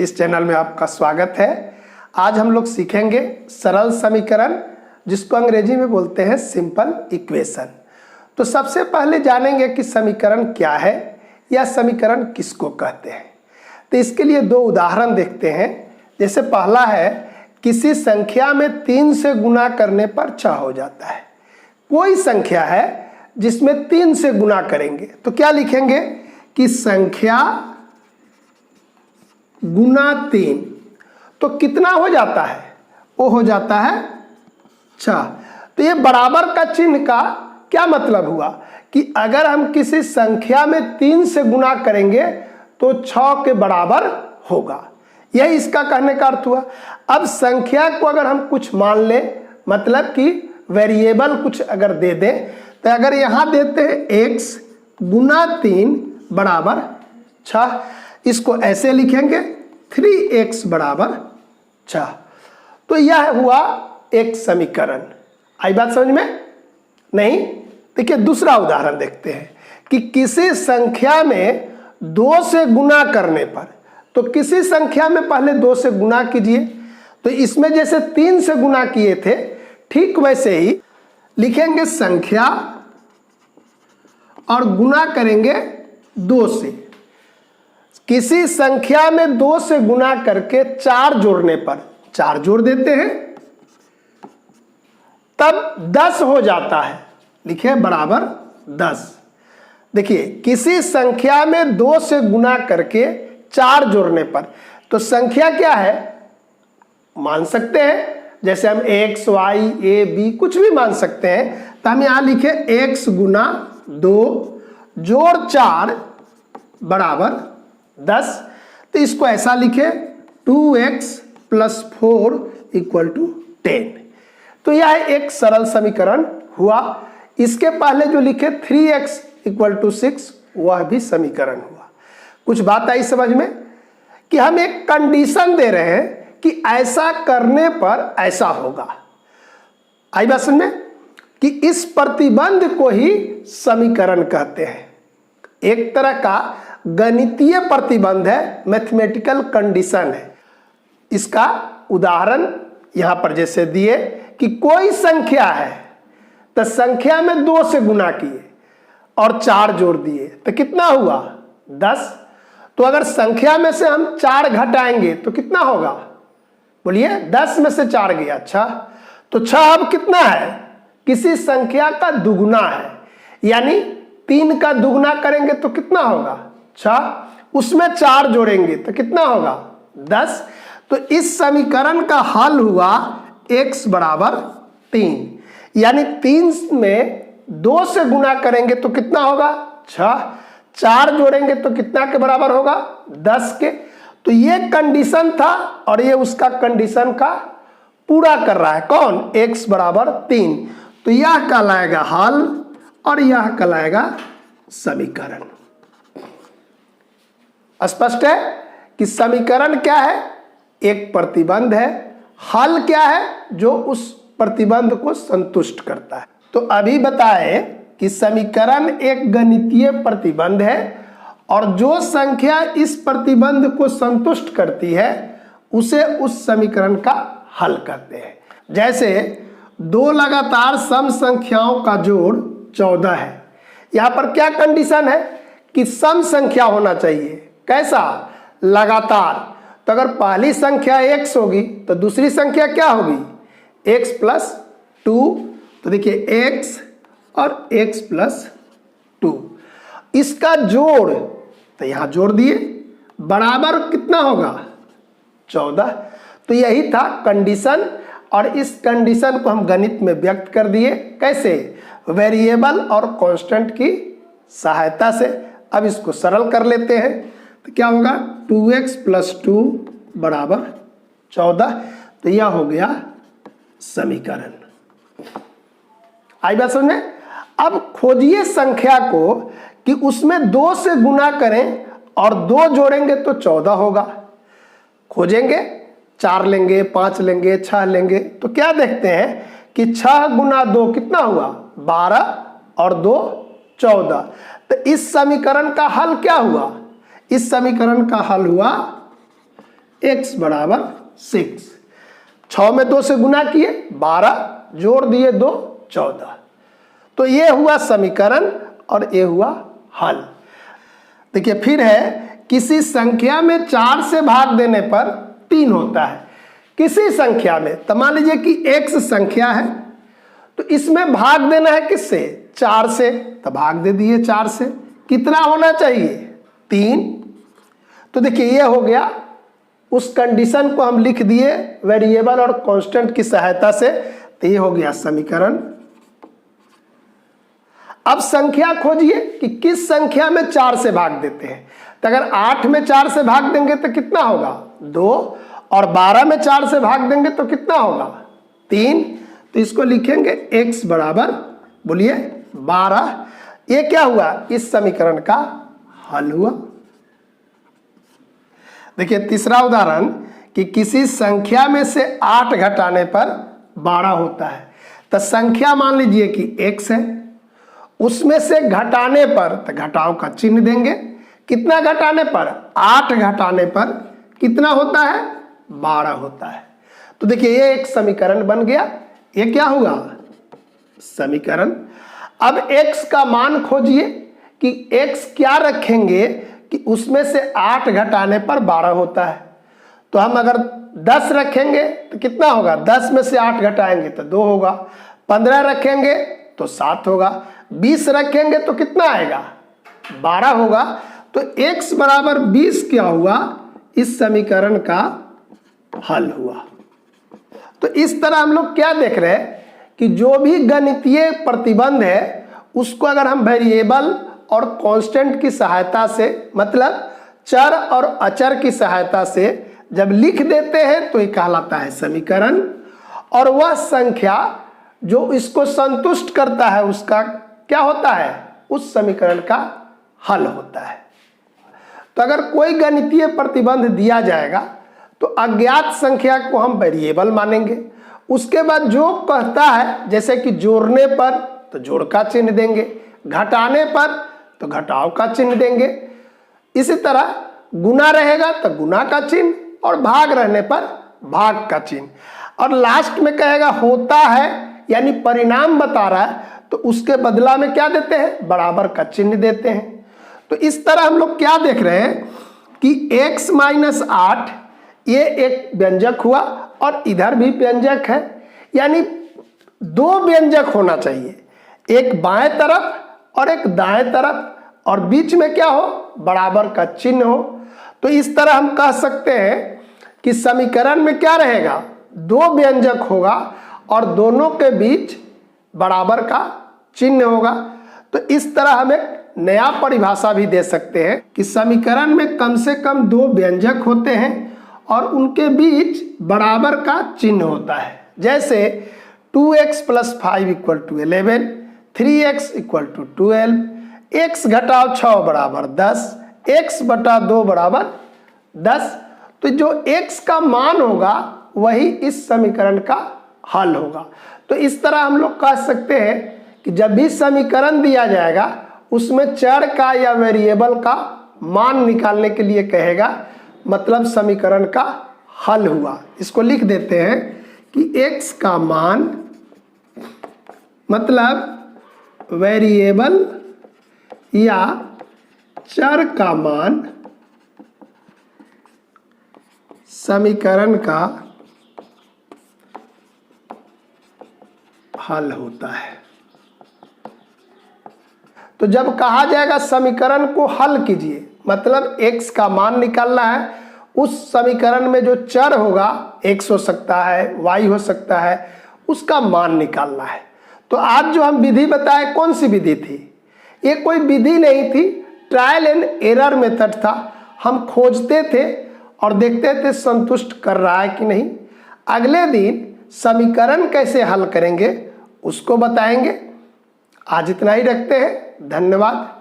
इस चैनल में आपका स्वागत है। आज हम लोग सीखेंगे सरल समीकरण, जिसको अंग्रेजी में बोलते हैं सिंपल इक्वेशन। तो सबसे पहले जानेंगे कि समीकरण क्या है या समीकरण किसको कहते हैं। तो इसके लिए दो उदाहरण देखते हैं। जैसे पहला है, किसी संख्या में 3 से गुना करने पर 6 हो जाता है। कोई संख्या है जिसमें 3 से गुना करेंगे तो क्या लिखेंगे कि संख्या गुना 3 तो कितना हो जाता है, वो हो जाता है 6। तो ये बराबर का चिन्ह का क्या मतलब हुआ कि अगर हम किसी संख्या में 3 से गुना करेंगे तो 6 के बराबर होगा। यही इसका कहने का अर्थ हुआ। अब संख्या को अगर हम कुछ मान लें, मतलब कि वेरिएबल कुछ अगर दे दें, तो अगर यहाँ देते हैं x गुना 3 बराबर 6, इसको ऐसे लिखेंगे 3x बराबर 6। तो यह हुआ एक समीकरण। आई बात समझ में? नहीं? देखिए दूसरा उदाहरण देखते हैं कि किसी संख्या में 2 से गुना करने पर, तो किसी संख्या में पहले 2 से गुना कीजिए। तो इसमें जैसे 3 से गुना किए थे, ठीक वैसे ही लिखेंगे संख्या और गुना करेंगे 2 से। किसी संख्या में 2 से गुना करके 4 जोड़ने पर 4 जोड़ देते हैं, तब 10 हो जाता है। लिखे बराबर 10। देखिए किसी संख्या में 2 से गुना करके 4 जोड़ने पर, तो संख्या क्या है मान सकते हैं। जैसे हम x, y, a, b कुछ भी मान सकते हैं। तो हम यहां लिखे x गुना 2 जोड़ 4 बराबर 10। तो इसको ऐसा लिखे 2x प्लस 4 इक्वल टू 10। तो यह एक सरल समीकरण हुआ। इसके पहले जो लिखे 3x इक्वल टू 6, वह भी समीकरण हुआ। कुछ बात आई समझ में कि हम एक कंडीशन दे रहे हैं कि ऐसा करने पर ऐसा होगा। आई बात समझ में कि इस प्रतिबंध को ही समीकरण कहते हैं। एक तरह का गणितीय प्रतिबंध है, मैथमेटिकल कंडीशन है। इसका उदाहरण यहां पर जैसे दिए कि कोई संख्या है, तो संख्या में 2 से गुना किए और 4 जोड़ दिए, तो कितना हुआ 10। तो अगर संख्या में से हम 4 घटाएंगे तो कितना होगा, बोलिए 10 में से 4 गया 6। तो 6 अब कितना है, किसी संख्या का दुगुना है, यानी 3 का दुगुना करेंगे तो कितना होगा 6, उसमें 4 जोड़ेंगे तो कितना होगा 10। तो इस समीकरण का हल हुआ x बराबर 3, यानी 3 में 2 से गुना करेंगे तो कितना होगा 6, 4 जोड़ेंगे तो कितना के बराबर होगा 10 के। तो ये कंडीशन था और ये उसका कंडीशन का पूरा कर रहा है। कौन? x बराबर 3। तो यह कहलाएगा हल और यह कहलाएगा समीकरण। स्पष्ट है कि समीकरण क्या है, एक प्रतिबंध है। हल क्या है, जो उस प्रतिबंध को संतुष्ट करता है। तो अभी बताए कि समीकरण एक गणितीय प्रतिबंध है और जो संख्या इस प्रतिबंध को संतुष्ट करती है उसे उस समीकरण का हल कहते हैं। जैसे 2 लगातार सम संख्याओं का जोड़ 14 है। यहां पर क्या कंडीशन है कि सम संख्या होना चाहिए। कैसा? लगातार। तो अगर पहली संख्या x होगी तो दूसरी संख्या क्या होगी x प्लस 2। तो देखिए x और x प्लस 2, इसका जोड़, तो यहां जोड़ दिए, बराबर कितना होगा 14। तो यही था कंडीशन और इस कंडीशन को हम गणित में व्यक्त कर दिए। कैसे? वेरिएबल और कांस्टेंट की सहायता से। अब इसको सरल कर लेते हैं। तो क्या होगा 2x प्लस 2 बराबर 14। तो यह हो गया समीकरण। आई बात समझ में? अब खोजिए संख्या को कि उसमें 2 से गुना करें और 2 जोड़ेंगे तो 14 होगा। खोजेंगे, 4 लेंगे, 5 लेंगे, 6 लेंगे, तो क्या देखते हैं कि 6 गुना 2 कितना हुआ 12 और 2 14। तो इस समीकरण का हल क्या हुआ? इस समीकरण का हल हुआ x बराबर 6। 6 में 2 से गुना किए 12, जोड़ दिए 2, 14। तो ये हुआ समीकरण और ये हुआ हल। देखिए फिर है, किसी संख्या में 4 से भाग देने पर 3 होता है। किसी संख्या में, तो मान लीजिए कि x संख्या है, तो इसमें भाग देना है किससे? 4 से, तो भाग दे दिए 4 से। कितना होना चाहिए? 3। तो देखिए ये हो गया, उस कंडीशन को हम लिख दिए वेरिएबल और कांस्टेंट की सहायता से, तो ये हो गया समीकरण। अब संख्या खोजिए कि किस संख्या में 4 से भाग देते हैं। तो अगर 8 में 4 से भाग देंगे तो कितना होगा? 2, और 12 में 4 से भाग देंगे तो कितना होगा? 3। तो इसको लिखेंगे x बराबर, बोलिए 12। ये क्या हुआ? इस समीकरण का हल हुआ। देखिए तीसरा उदाहरण, कि किसी संख्या में से 8 घटाने पर 12 होता है। तो संख्या मान लीजिए कि x है, उसमें से घटाने पर, तो घटाव का चिन्ह देंगे। कितना घटाने पर? 8 घटाने पर कितना होता है? 12 होता है। तो देखिए ये एक समीकरण बन गया। ये क्या हुआ? समीकरण। अब x का मान खोजिए कि x क्या रखेंगे कि उसमें से 8 घटाने पर 12 होता है। तो हम अगर 10 रखेंगे तो कितना होगा? 10 में से 8 घटाएंगे तो 2 होगा। 15 रखेंगे तो 7 होगा। 20 रखेंगे तो कितना आएगा? 12 होगा। तो x बराबर 20 क्या हुआ? इस समीकरण का हल हुआ। तो इस तरह हम लोग क्या देख रहे हैं कि जो भी गणितीय प्रतिबंध है उसको अगर हम वेरिएबल और कांस्टेंट की सहायता से, मतलब चर और अचर की सहायता से जब लिख देते हैं तो ये कहलाता है समीकरण। और वह संख्या जो इसको संतुष्ट करता है उसका क्या होता है? उस समीकरण का हल होता है। तो अगर कोई गणितीय प्रतिबंध दिया जाएगा तो अज्ञात संख्या को हम वेरिएबल मानेंगे। उसके बाद जो कहता है, जैसे कि जोड़ने पर तो जोड़ का चिन्ह देंगे, घटाने पर तो घटाव का चिन्ह देंगे। इसी तरह गुना रहेगा तो गुना का चिन्ह, और भाग रहने पर भाग का चिन्ह। और लास्ट में कहेगा होता है, यानी परिणाम बता रहा है, तो उसके बदला में क्या देते हैं? बराबर का चिन्ह देते हैं। तो इस तरह हम लोग क्या देख रहे हैं कि x - 8 ये एक व्यंजक हुआ और इधर भी व्यंजक है, यानी 2 व्यंजक होना चाहिए, एक बाएं तरफ और एक दाएं तरफ, और बीच में क्या हो? बराबर का चिन्ह हो। तो इस तरह हम कह सकते हैं कि समीकरण में क्या रहेगा? 2 व्यंजक होगा और दोनों के बीच बराबर का चिन्ह होगा। तो इस तरह हम एक नया परिभाषा भी दे सकते हैं कि समीकरण में कम से कम 2 व्यंजक होते हैं और उनके बीच बराबर का चिन्ह होता है। जैसे 2x + 5 = 11, 3x = 12, x घटाव 6 बराबर 10, x बटा 2 बराबर 10। तो जो x का मान होगा वही इस समीकरण का हल होगा। तो इस तरह हम लोग कह सकते हैं कि जब भी समीकरण दिया जाएगा उसमें चर का या वेरिएबल का मान निकालने के लिए कहेगा, मतलब समीकरण का हल हुआ। इसको लिख देते हैं कि x का मान, मतलब वेरिएबल या चर का मान समीकरण का हल होता है। तो जब कहा जाएगा समीकरण को हल कीजिए, मतलब x का मान निकालना है, उस समीकरण में जो चर होगा x हो सकता है, y हो सकता है, उसका मान निकालना है। तो आज जो हम विधि बताए, कौन सी विधि थी? ये कोई विधि नहीं थी, ट्रायल एंड एरर मेथड था। हम खोजते थे और देखते थे संतुष्ट कर रहा है कि नहीं। अगले दिन समीकरण कैसे हल करेंगे उसको बताएंगे। आज इतना ही रखते हैं। धन्यवाद।